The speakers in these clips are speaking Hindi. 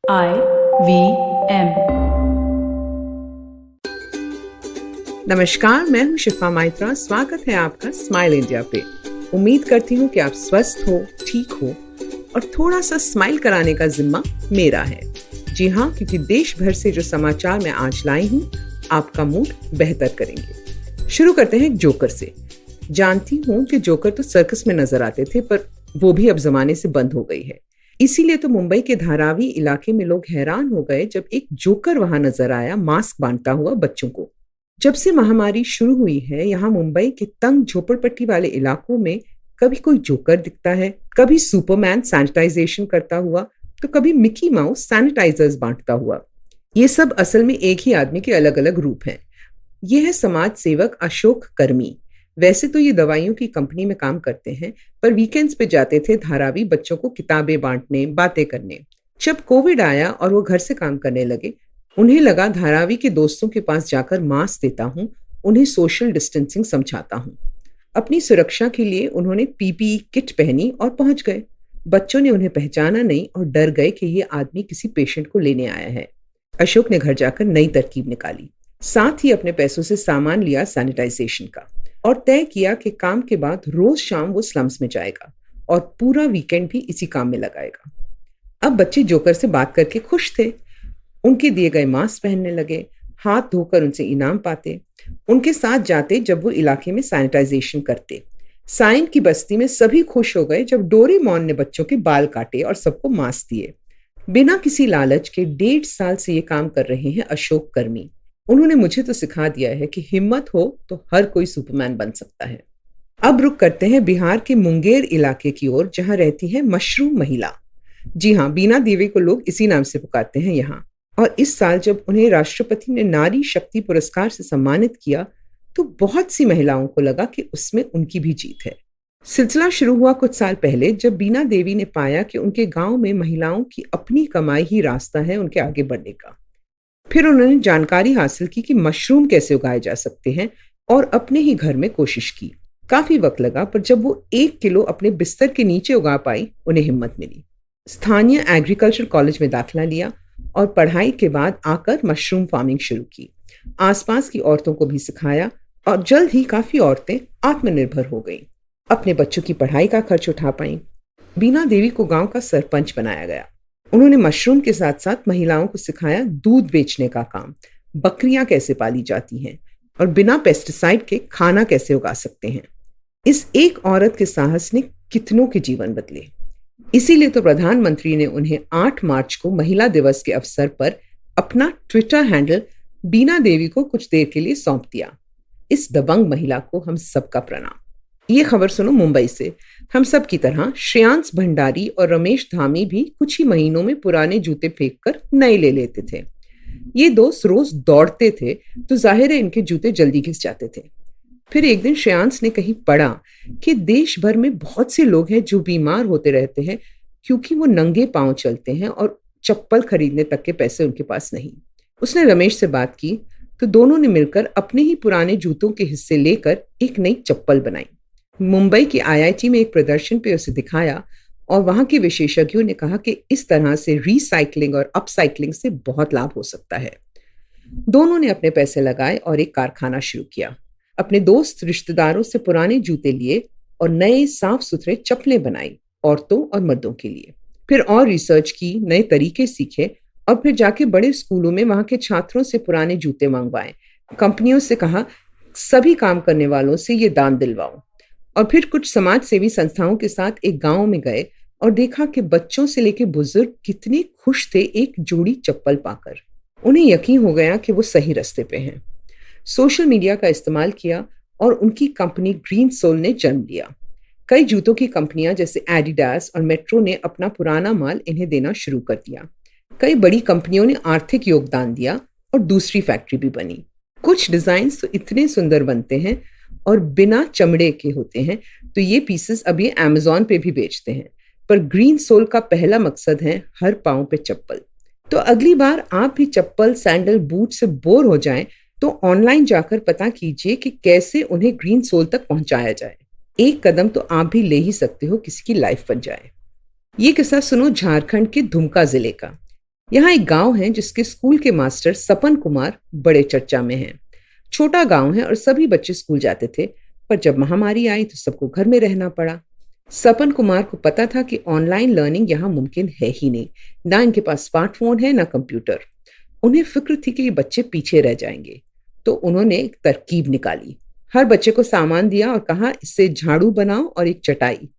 IVM। नमस्कार, मैं हूँ शिफा माइत्रा। स्वागत है आपका स्माइल इंडिया पे। उम्मीद करती हूँ कि आप स्वस्थ हो, ठीक हो और थोड़ा सा स्माइल कराने का जिम्मा मेरा है। जी हाँ, क्योंकि देश भर से जो समाचार मैं आज लाई हूँ आपका मूड बेहतर करेंगे। शुरू करते हैं जोकर से। जानती हूँ कि जोकर तो सर्कस में नजर आते थे, पर वो भी अब जमाने से बंद हो गई है। इसीलिए तो मुंबई के धारावी इलाके में लोग हैरान हो गए जब एक जोकर वहां नजर आया, मास्क बांटता हुआ बच्चों को। जब से महामारी शुरू हुई है, यहाँ मुंबई के तंग झोपड़पट्टी वाले इलाकों में कभी कोई जोकर दिखता है, कभी सुपरमैन सैनिटाइजेशन करता हुआ, तो कभी मिकी माउस सैनिटाइजर्स बांटता हुआ। ये सब असल में एक ही आदमी के अलग अलग रूप हैं। ये है समाज सेवक अशोक कर्मी। वैसे तो ये दवाइयों की कंपनी में काम करते हैं, पर वीकेंड्स पे जाते थे धारावी बच्चों को किताबें बांटने, बातें करने। जब कोविड आया और वो घर से काम करने लगे, उन्हें लगा धारावी के दोस्तों के पास जाकर मास्क देता हूँ, उन्हें सोशल डिस्टेंसिंग समझाता हूँ। अपनी सुरक्षा के लिए उन्होंने पीपीई किट पहनी और पहुंच गए। बच्चों ने उन्हें पहचाना नहीं और डर गए कि ये आदमी किसी पेशेंट को लेने आया है। अशोक ने घर जाकर नई तरकीब निकाली। साथ ही अपने पैसों से सामान लिया सैनिटाइजेशन का और तय किया कि काम के बाद रोज शाम वो स्लम्स में जाएगा और पूरा वीकेंड भी इसी काम में लगाएगा। अब बच्चे जोकर से बात करके खुश थे। उनके दिए गए मास्क पहनने लगे, हाथ धोकर उनसे इनाम पाते, उनके साथ जाते जब वो इलाके में सैनिटाइजेशन करते। साइन की बस्ती में सभी खुश हो गए जब डोरेमोन ने बच्चों के बाल काटे और सबको मास्क दिए। बिना किसी लालच के 1.5 साल से ये काम कर रहे हैं अशोक कर्मी। उन्होंने मुझे तो सिखा दिया है कि हिम्मत हो तो हर कोई सुपरमैन बन सकता है। अब रुक करते हैं बिहार के मुंगेर इलाके की ओर, जहां रहती है मशरूम महिला। जी हाँ, बीना देवी को लोग इसी नाम से पुकारते हैं यहाँ। और इस साल जब उन्हें राष्ट्रपति ने नारी शक्ति पुरस्कार से सम्मानित किया, तो बहुत सी महिलाओं को लगा कि उसमें उनकी भी जीत है। सिलसिला शुरू हुआ कुछ साल पहले, जब बीना देवी ने पाया कि उनके गांव में महिलाओं की अपनी कमाई ही रास्ता है उनके आगे बढ़ने का। फिर उन्होंने जानकारी हासिल की कि मशरूम कैसे उगाए जा सकते हैं और अपने ही घर में कोशिश की। काफी वक्त लगा, पर जब वो 1 किलो अपने बिस्तर के नीचे उगा पाई, उन्हें हिम्मत मिली। स्थानीय एग्रीकल्चर कॉलेज में दाखिला लिया और पढ़ाई के बाद आकर मशरूम फार्मिंग शुरू की। आसपास की औरतों को भी सिखाया और जल्द ही काफी औरतें आत्मनिर्भर हो गईं। अपने बच्चों की पढ़ाई का खर्च उठा पाईं। बीना देवी को गांव का सरपंच बनाया गया। उन्होंने मशरूम के साथ साथ महिलाओं को सिखाया दूध बेचने का काम, बकरियां कैसे पाली जाती हैं और बिना पेस्टिसाइड के खाना कैसे उगा सकते हैं। इस एक औरत के साहस ने कितनों के जीवन बदले। इसीलिए तो प्रधानमंत्री ने उन्हें 8 मार्च को महिला दिवस के अवसर पर अपना ट्विटर हैंडल बीना देवी को कुछ देर के लिए सौंप दिया। इस दबंग महिला को हम सबका प्रणाम। ये खबर सुनो मुंबई से। हम सब की तरह श्रेयांश भंडारी और रमेश धामी भी कुछ ही महीनों में पुराने जूते फेंककर नए ले लेते थे। ये दोस्त रोज दौड़ते थे, तो जाहिर है इनके जूते जल्दी घिस जाते थे। फिर एक दिन श्रेयांश ने कहीं पढ़ा कि देश भर में बहुत से लोग हैं जो बीमार होते रहते हैं क्योंकि वो नंगे पांव चलते हैं और चप्पल खरीदने तक के पैसे उनके पास नहीं। उसने रमेश से बात की, तो दोनों ने मिलकर अपने ही पुराने जूतों के हिस्से लेकर एक नई चप्पल बनाई। मुंबई की आईआईटी में एक प्रदर्शन पे उसे दिखाया और वहां के विशेषज्ञों ने कहा कि इस तरह से रीसाइक्लिंग और अपसाइक्लिंग से बहुत लाभ हो सकता है। दोनों ने अपने पैसे लगाए और एक कारखाना शुरू किया। अपने दोस्त रिश्तेदारों से पुराने जूते लिए और नए साफ सुथरे चप्पलें बनाई, औरतों और मर्दों के लिए। फिर और रिसर्च की, नए तरीके सीखे और फिर जाके बड़े स्कूलों में वहां के छात्रों से पुराने जूते मंगवाए। कंपनियों से कहा सभी काम करने वालों से ये दान दिलवाओ। और फिर कुछ समाज सेवी संस्थाओं के साथ एक गांव में गए और देखा कि बच्चों से लेकर बुजुर्ग कितने खुश थे एक जोड़ी चप्पल पाकर। उन्हें यकीन हो गया कि वो सही रास्ते पे हैं। सोशल मीडिया का इस्तेमाल किया और उनकी कंपनी ग्रीन सोल ने जन्म लिया। कई जूतों की कंपनियां जैसे एडिडास और मेट्रो ने अपना पुराना माल इन्हें देना शुरू कर दिया। कई बड़ी कंपनियों ने आर्थिक योगदान दिया और दूसरी फैक्ट्री भी बनी। कुछ डिजाइन तो इतने सुंदर बनते हैं और बिना चमड़े के होते हैं, तो ये पीसेस अब ये अमेज़न पे भी बेचते हैं। पर ग्रीन सोल का पहला मकसद है हर पांव पे चप्पल। तो अगली बार आप भी चप्पल, सैंडल, बूट से बोर हो जाएं, तो ऑनलाइन जाकर पता कीजिए कि कैसे उन्हें ग्रीन सोल तक पहुंचाया जाए। एक कदम तो आप भी ले ही सकते हो, किसी की लाइफ बन जाए। ये किस्सा सुनो झारखंड के दुमका जिले का। यहाँ एक गांव है जिसके स्कूल के मास्टर सपन कुमार बड़े चर्चा में हैं। छोटा गांव है और सभी बच्चे स्कूल जाते थे, पर जब महामारी आई तो सबको घर में रहना पड़ा। सपन कुमार को पता था कि ऑनलाइन लर्निंग यहाँ मुमकिन है ही नहीं। ना इनके पास स्मार्टफोन है, ना कंप्यूटर। उन्हें फिक्र थी कि ये बच्चे पीछे रह जाएंगे, तो उन्होंने एक तरकीब निकाली। हर बच्चे को सामान दिया और कहा, इससे झाड़ू बनाओ और एक चटाई।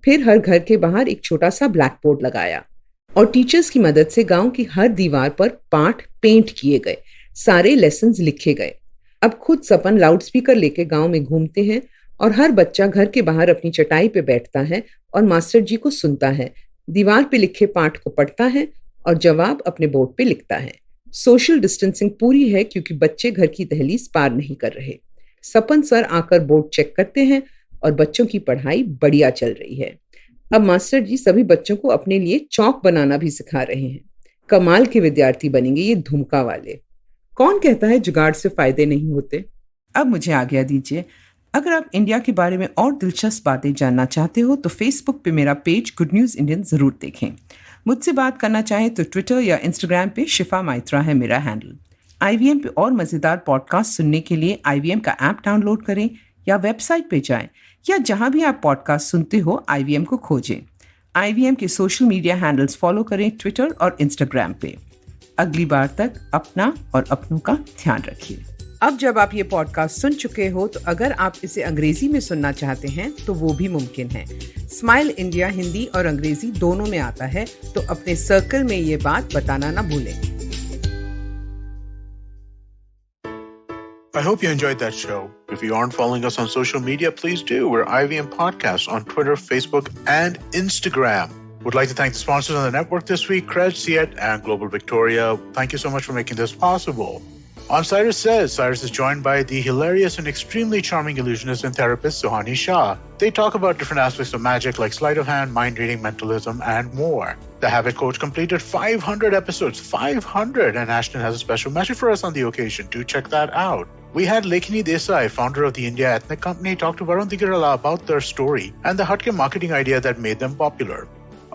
फिर हर घर के बाहर एक छोटा सा ब्लैक बोर्ड लगाया और टीचर्स की मदद से गांव की हर दीवार पर पाठ पेंट किए गए, सारे लेसन्स लिखे गए। अब खुद सपन लाउडस्पीकर लेके गांव में घूमते हैं और हर बच्चा घर के बाहर अपनी चटाई पे बैठता है और मास्टर जी को सुनता है, दीवार पे लिखे पाठ को पढ़ता है और जवाब अपने बोर्ड पे लिखता है। सोशल डिस्टेंसिंग पूरी है क्योंकि बच्चे घर की दहलीज पार नहीं कर रहे। सपन सर आकर बोर्ड चेक करते हैं और बच्चों की पढ़ाई बढ़िया चल रही है। अब मास्टर जी सभी बच्चों को अपने लिए चौक बनाना भी सिखा रहे हैं। कमाल के विद्यार्थी बनेंगे ये धुमका वाले। कौन कहता है जुगाड़ से फायदे नहीं होते। अब मुझे आज्ञा दीजिए। अगर आप इंडिया के बारे में और दिलचस्प बातें जानना चाहते हो तो फेसबुक पे मेरा पेज गुड न्यूज़ इंडियन ज़रूर देखें। मुझसे बात करना चाहें तो ट्विटर या इंस्टाग्राम पे शिफा माइत्रा है मेरा हैंडल। IVM पे और मज़ेदार पॉडकास्ट सुनने के लिए IVM का ऐप डाउनलोड करें या वेबसाइट पे जाएं या जहां भी आप पॉडकास्ट सुनते हो IVM को खोजें। IVM के सोशल मीडिया हैंडल्स फॉलो करें ट्विटर और इंस्टाग्राम पे। अगली बार तक अपना और अपनों का ध्यान रखिए। अब जब आप ये पॉडकास्ट सुन चुके हो तो अगर आप इसे अंग्रेजी में सुनना चाहते हैं तो वो भी मुमकिन है। स्माइल इंडिया हिंदी और अंग्रेजी दोनों में आता है, तो अपने सर्कल में ये बात बताना ना भूलें। I hope you enjoyed that show. If you aren't following us on social media, please do. We're IVM Podcasts on Twitter, Facebook, and Instagram. Would like to thank the sponsors on the network this week, Cred, Ciet, and Global Victoria. Thank you so much for making this possible. On Cyrus Says, Cyrus is joined by the hilarious and extremely charming illusionist and therapist Suhani Shah. They talk about different aspects of magic like sleight of hand, mind reading, mentalism, and more. The Habit Coach completed 500 episodes, 500, and Ashton has a special message for us on the occasion. Do check that out. We had Lekini Desai, founder of the India Ethnic Company, talk to Varun Digarala about their story and the Hutke marketing idea that made them popular.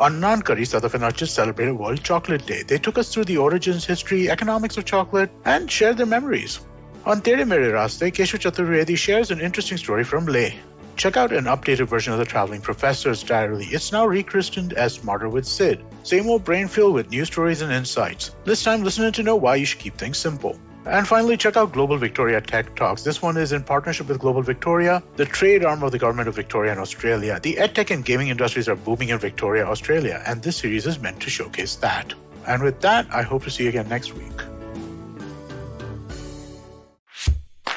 On Nankari, South Africa celebrated World Chocolate Day. They took us through the origins, history, economics of chocolate, and shared their memories. On Tere Mere Raste, Keshu Chaturvedi shares an interesting story from Leh. Check out an updated version of the Traveling Professor's Diary. It's now rechristened as Smarter with Sid. Same old brain filled with new stories and insights. This time, listening to know why you should keep things simple. And finally, check out Global Victoria Tech Talks. This one is in partnership with Global Victoria, the trade arm of the Government of Victoria and Australia. The edtech and gaming industries are booming in Victoria, Australia, and this series is meant to showcase that. And with that, I hope to see you again next week.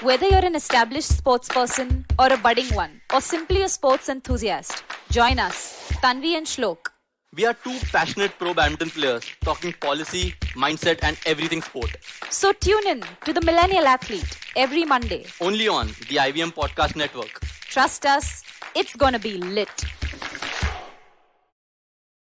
Whether you're an established sports person or a budding one, or simply a sports enthusiast, join us, Tanvi and Shlok. We are two passionate pro badminton players talking policy, mindset, and everything sport. So tune in to The Millennial Athlete every Monday. Only on the IVM Podcast Network. Trust us, it's gonna be lit.